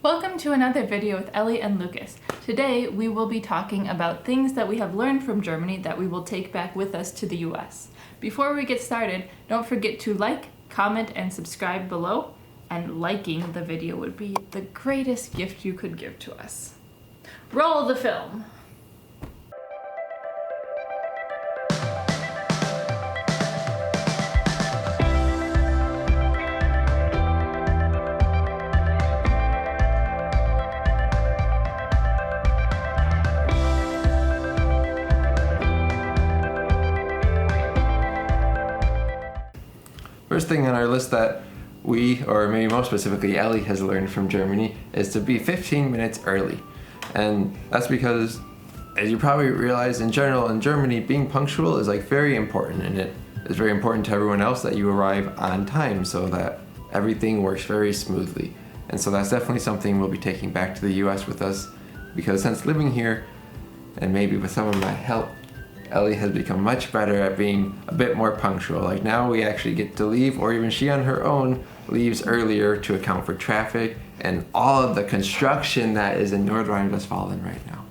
Welcome to another video with Ellie and Lucas. Today we will be talking about things that we have learned from Germany that we will take back with us to the US. Before we get started, don't forget to like, comment, and subscribe below, and liking the video would be the greatest gift you could give to us. Roll the film! First thing on our list that we, or maybe more specifically Ellie, has learned from Germany is to be 15 minutes early. And that's because, as you probably realize, in general in Germany, being punctual is very important, and it is very important to everyone else that you arrive on time so that everything works very smoothly. And so that's definitely something we'll be taking back to the US with us, because since living here, and maybe with some of my help, Ellie has become much better at being a bit more punctual. Like now we actually get to leave, or even she on her own leaves earlier to account for traffic and all of the construction that is in North Rhine-Westphalia right now.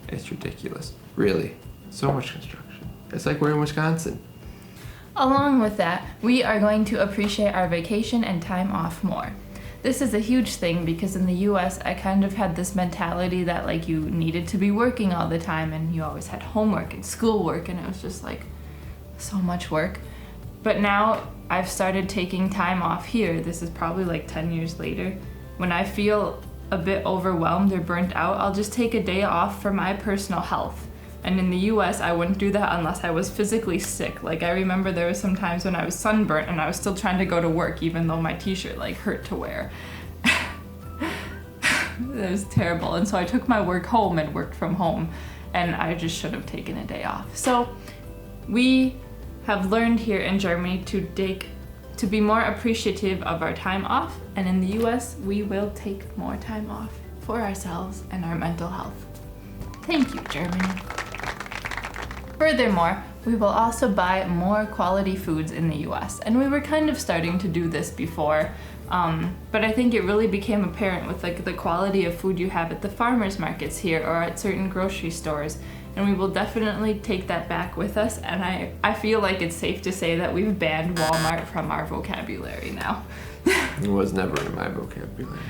It's ridiculous, really. So much construction. It's like we're in Wisconsin. Along with that, we are going to appreciate our vacation and time off more. This is a huge thing because in the US I kind of had this mentality that you needed to be working all the time and you always had homework and schoolwork, and it was just so much work. But now I've started taking time off here. This is probably 10 years later. When I feel a bit overwhelmed or burnt out, I'll just take a day off for my personal health. And in the US, I wouldn't do that unless I was physically sick. I remember there were some times when I was sunburnt and I was still trying to go to work even though my t-shirt hurt to wear. It was terrible. And so I took my work home and worked from home, and I just should have taken a day off. So we have learned here in Germany to be more appreciative of our time off, and in the US, we will take more time off for ourselves and our mental health. Thank you, Germany. Furthermore, we will also buy more quality foods in the US, and we were kind of starting to do this before, but I think it really became apparent with the quality of food you have at the farmers markets here or at certain grocery stores, and we will definitely take that back with us, and I feel like it's safe to say that we've banned Walmart from our vocabulary now. It was never in my vocabulary.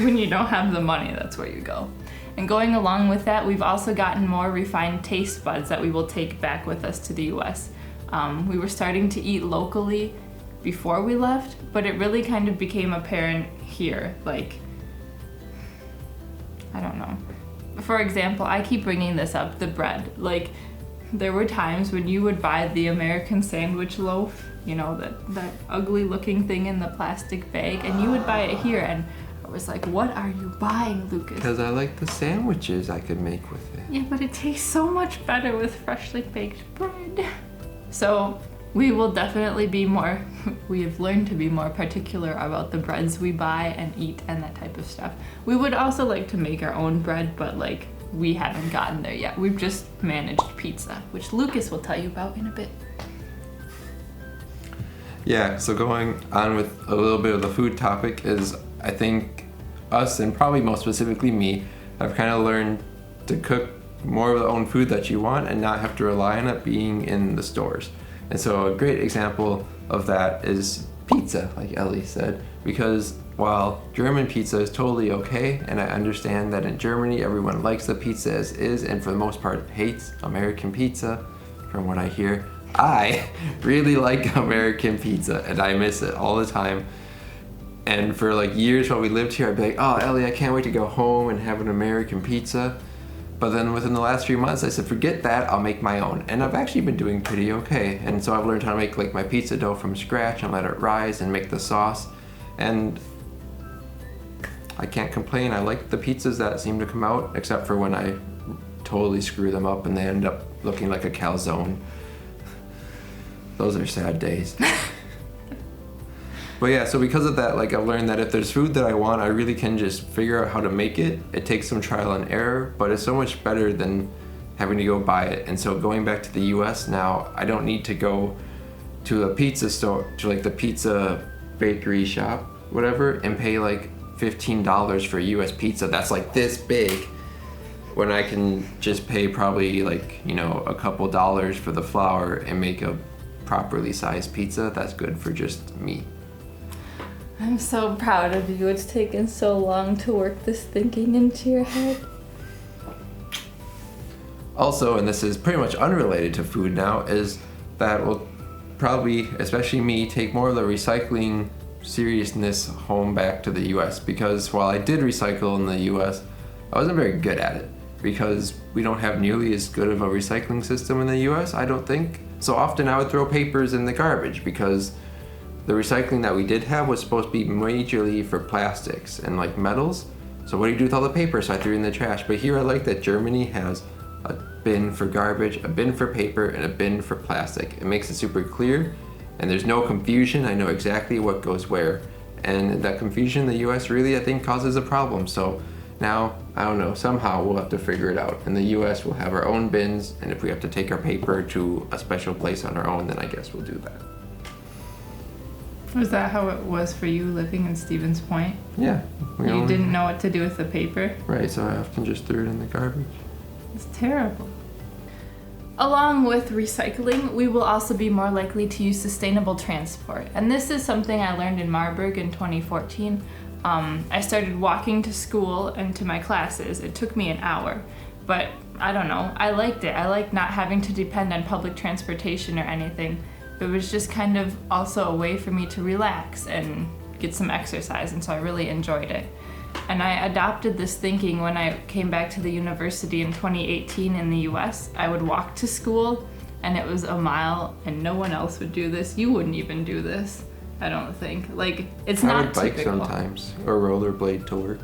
When you don't have the money, that's where you go. And going along with that, we've also gotten more refined taste buds that we will take back with us to the US. We were starting to eat locally before we left, but it really kind of became apparent here. I don't know. For example, I keep bringing this up, the bread. There were times when you would buy the American sandwich loaf, that ugly looking thing in the plastic bag, and you would buy it here, and I was like, what are you buying, Lucas? Because I like the sandwiches I could make with it. Yeah, but it tastes so much better with freshly baked bread. So we will definitely be we have learned to be more particular about the breads we buy and eat and that type of stuff. We would also like to make our own bread, but we haven't gotten there yet. We've just managed pizza, which Lucas will tell you about in a bit. Yeah, so going on with a little bit of the food topic is, I think us, and probably most specifically me, have kind of learned to cook more of the own food that you want and not have to rely on it being in the stores. And so a great example of that is pizza, like Ellie said, because while German pizza is totally okay, and I understand that in Germany everyone likes the pizza as is and for the most part hates American pizza, from what I hear, I really like American pizza and I miss it all the time. And for years while we lived here, I'd be like, oh, Ellie, I can't wait to go home and have an American pizza. But then within the last few months, I said, forget that, I'll make my own. And I've actually been doing pretty okay. And so I've learned how to make my pizza dough from scratch and let it rise and make the sauce. And I can't complain. I like the pizzas that seem to come out, except for when I totally screw them up and they end up looking like a calzone. Those are sad days. But yeah, so because of that, I've learned that if there's food that I want, I really can just figure out how to make it. It takes some trial and error, but it's so much better than having to go buy it. And so going back to the US now, I don't need to go to a pizza store, to the pizza bakery shop, whatever, and pay $15 for a US pizza that's like this big, when I can just pay probably like, you know, a couple dollars for the flour and make a properly sized pizza that's good for just me. I'm so proud of you. It's taken so long to work this thinking into your head. Also, and this is pretty much unrelated to food now, is that we'll probably, especially me, take more of the recycling seriousness home back to the US, because while I did recycle in the US, I wasn't very good at it because we don't have nearly as good of a recycling system in the US, I don't think. So often I would throw papers in the garbage because the recycling that we did have was supposed to be majorly for plastics and like metals. So what do you do with all the paper? So I threw it in the trash. But here I like that Germany has a bin for garbage, a bin for paper, and a bin for plastic. It makes it super clear and there's no confusion. I know exactly what goes where. And that confusion in the US really, I think, causes a problem. So now, I don't know, somehow we'll have to figure it out. In the US, we'll have our own bins, and if we have to take our paper to a special place on our own, then I guess we'll do that. Was that how it was for you living in Stevens Point? Yeah. You didn't know what to do with the paper? Right, so I often just threw it in the garbage. It's terrible. Along with recycling, we will also be more likely to use sustainable transport. And this is something I learned in Marburg in 2014. I started walking to school and to my classes. It took me an hour, but I don't know, I liked it. I liked not having to depend on public transportation or anything. It was just kind of also a way for me to relax and get some exercise, and so I really enjoyed it. And I adopted this thinking when I came back to the university in 2018 in the US. I would walk to school and it was a mile, and no one else would do this. You wouldn't even do this, I don't think. Like, it's not I would bike typical. sometimes, or rollerblade to work.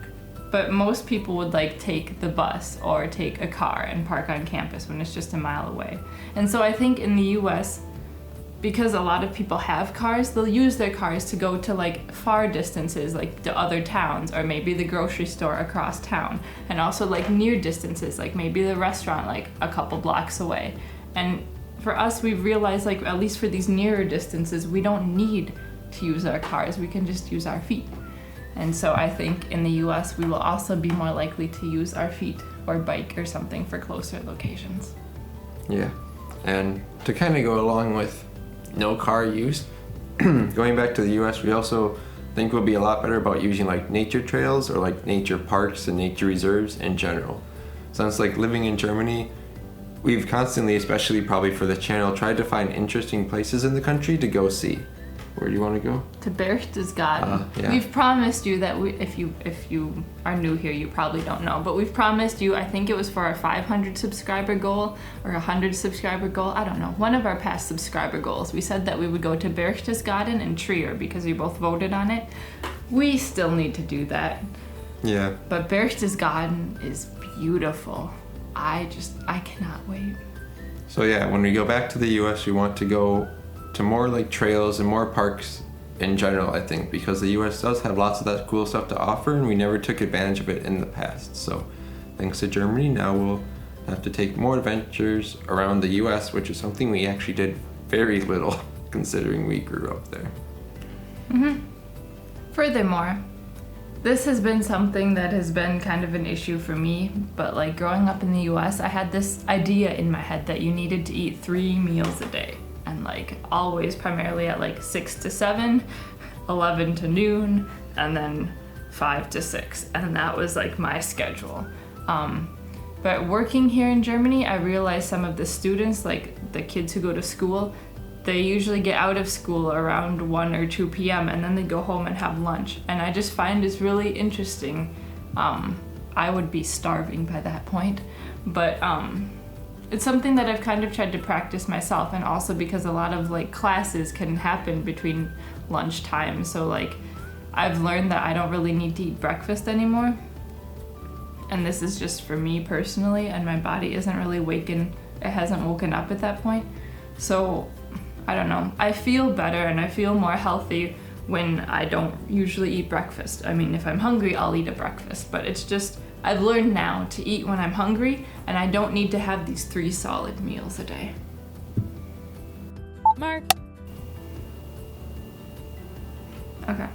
But most people would like take the bus or take a car and park on campus when it's just a mile away. And so I think in the US, because a lot of people have cars, they'll use their cars to go to like far distances, like to other towns, or maybe the grocery store across town, and also like near distances, like maybe the restaurant like a couple blocks away. And for us, we've realized, like, at least for these nearer distances, we don't need to use our cars, we can just use our feet. And so I think in the US, we will also be more likely to use our feet or bike or something for closer locations. Yeah, and to kind of go along with no car use, going back to the US, we also think we'll be a lot better about using like nature trails or like nature parks and nature reserves in general. Sounds like living in Germany, we've constantly, especially probably for the channel, tried to find interesting places in the country to go see. Where do you want to go? To Berchtesgaden. Yeah. We've promised you that if you are new here, you probably don't know, but we've promised you, I think it was for our 500 subscriber goal or 100 subscriber goal, I don't know, one of our past subscriber goals. We said that we would go to Berchtesgaden and Trier because we both voted on it. We still need to do that. Yeah. But Berchtesgaden is beautiful. I cannot wait. So yeah, when we go back to the US, we want to go to more like trails and more parks in general, I think, because the US does have lots of that cool stuff to offer and we never took advantage of it in the past. So thanks to Germany, now we'll have to take more adventures around the US, which is something we actually did very little considering we grew up there. Furthermore, this has been something that has been kind of an issue for me, but like growing up in the US, I had this idea in my head that you needed to eat 3 meals a day. And like always primarily at like 6 to 7, 11 to noon, and then 5 to 6. And that was like my schedule. But working here in Germany, I realized some of the students, like the kids who go to school, they usually get out of school around 1 or 2 p.m. and then they go home and have lunch. And I just find it's really interesting. I would be starving by that point, but it's something that I've kind of tried to practice myself, and also because a lot of like classes can happen between lunchtime. So like I've learned that I don't really need to eat breakfast anymore. And this is just for me personally, and my body isn't really it hasn't woken up at that point. So I don't know, I feel better and I feel more healthy when I don't usually eat breakfast. I mean, if I'm hungry, I'll eat a breakfast, but it's just, I've learned now to eat when I'm hungry, and I don't need to have these 3 solid meals a day. Mark. Okay.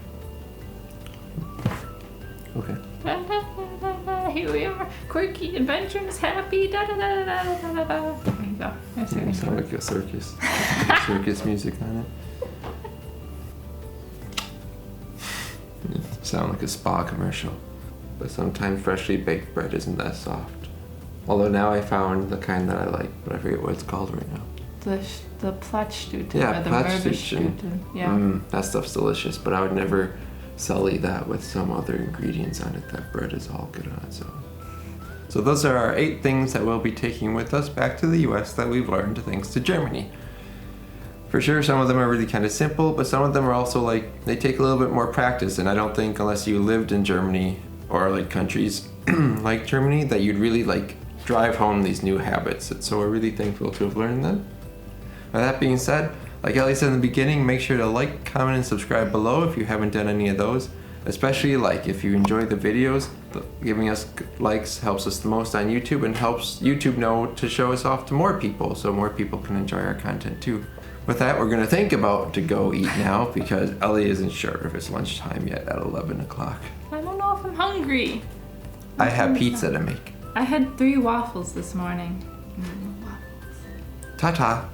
Okay. Da, da, da, da, here we are. Quirky Adventures, happy. Da, da, da, da, da, da, da. There you go. That's You sound like a circus. Circus music on it. You sound like a spa commercial. But sometimes freshly baked bread isn't that soft. Although now I found the kind that I like, but I forget what it's called right now. The Plattstuten Yeah, or the Plattstuten. Merbeschstuten. Yeah. That stuff's delicious, but I would never sully that with some other ingredients on it. That bread is all good on its own. So those are our 8 things that we'll be taking with us back to the US that we've learned thanks to Germany. For sure, some of them are really kind of simple, but some of them are also like, they take a little bit more practice, and I don't think unless you lived in Germany or like countries like Germany that you'd really like drive home these new habits. So we're really thankful to have learned them. With that being said, like Ellie said in the beginning, make sure to like, comment, and subscribe below if you haven't done any of those. Especially like if you enjoy the videos, giving us likes helps us the most on YouTube and helps YouTube know to show us off to more people so more people can enjoy our content too. With that, we're gonna think about to go eat now because Ellie isn't sure if it's lunchtime yet at 11 o'clock. I don't know if I'm hungry. I have pizza to make. I had 3 waffles this morning. Waffles. Ta-ta.